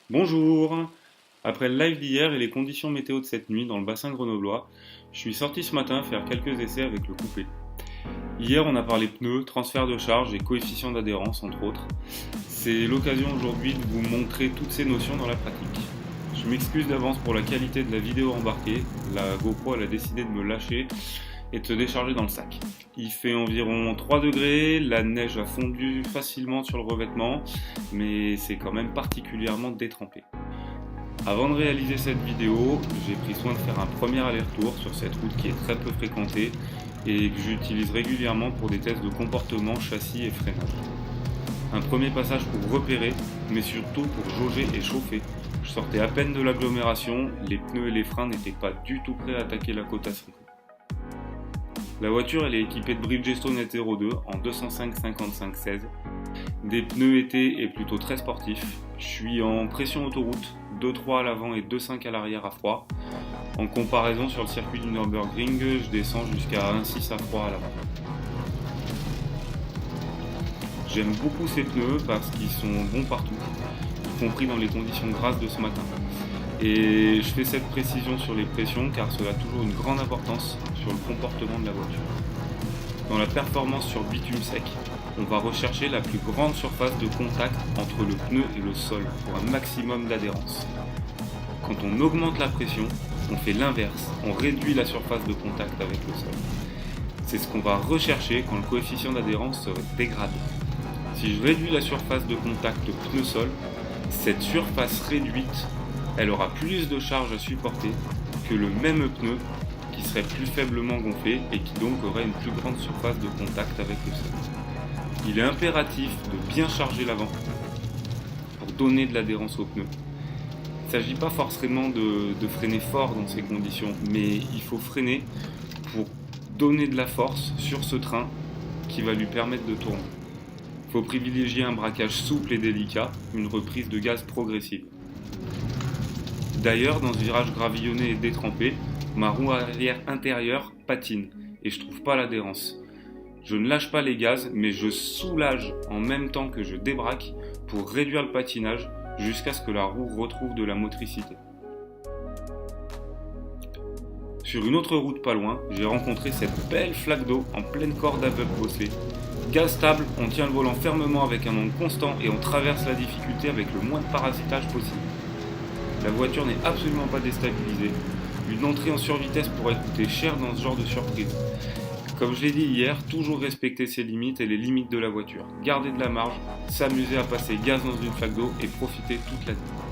Bonjour! Après le live d'hier et les conditions météo de cette nuit dans le bassin grenoblois, je suis sorti ce matin faire quelques essais avec le coupé. Hier on a parlé pneus, transfert de charge et coefficient d'adhérence entre autres. C'est l'occasion aujourd'hui de vous montrer toutes ces notions dans la pratique. Je m'excuse d'avance pour la qualité de la vidéo embarquée, la GoPro elle a décidé de me lâcher et de se décharger dans le sac. Il fait environ 3 degrés, la neige a fondu facilement sur le revêtement, mais c'est quand même particulièrement détrempé. Avant de réaliser cette vidéo, j'ai pris soin de faire un premier aller-retour sur cette route qui est très peu fréquentée et que j'utilise régulièrement pour des tests de comportement, châssis et freinage. Un premier passage pour repérer, mais surtout pour jauger et chauffer. Je sortais à peine de l'agglomération, les pneus et les freins n'étaient pas du tout prêts à attaquer la côte à son. La voiture elle est équipée de Bridgestone Net02 en 205/55/16. Des pneus été et plutôt très sportifs. Je suis en pression autoroute, 2,3 à l'avant et 2,5 à l'arrière à froid. En comparaison sur le circuit du Nürburgring, je descends jusqu'à 1,6 à froid à l'avant. J'aime beaucoup ces pneus parce qu'ils sont bons partout, y compris dans les conditions grasses de ce matin. Et je fais cette précision sur les pressions car cela a toujours une grande importance sur le comportement de la voiture. Dans la performance sur bitume sec, on va rechercher la plus grande surface de contact entre le pneu et le sol pour un maximum d'adhérence. Quand on augmente la pression, on fait l'inverse, on réduit la surface de contact avec le sol. C'est ce qu'on va rechercher quand le coefficient d'adhérence se dégrade. Si je réduis la surface de contact pneu-sol, cette surface réduite elle aura plus de charge à supporter que le même pneu qui serait plus faiblement gonflé et qui donc aurait une plus grande surface de contact avec le sol. Il est impératif de bien charger l'avant pour donner de l'adhérence au pneu. Il ne s'agit pas forcément de freiner fort dans ces conditions, mais il faut freiner pour donner de la force sur ce train qui va lui permettre de tourner. Il faut privilégier un braquage souple et délicat, une reprise de gaz progressive. D'ailleurs, dans ce virage gravillonné et détrempé, ma roue arrière intérieure patine et je trouve pas l'adhérence. Je ne lâche pas les gaz, mais je soulage en même temps que je débraque pour réduire le patinage jusqu'à ce que la roue retrouve de la motricité. Sur une autre route pas loin, j'ai rencontré cette belle flaque d'eau en pleine corde aveugle bosselée. Gaz stable, on tient le volant fermement avec un angle constant et on traverse la difficulté avec le moins de parasitage possible. La voiture n'est absolument pas déstabilisée. Une entrée en survitesse pourrait coûter cher dans ce genre de surprise. Comme je l'ai dit hier, toujours respecter ses limites et les limites de la voiture. Garder de la marge, s'amuser à passer gaz dans une flaque d'eau et profiter toute la nuit.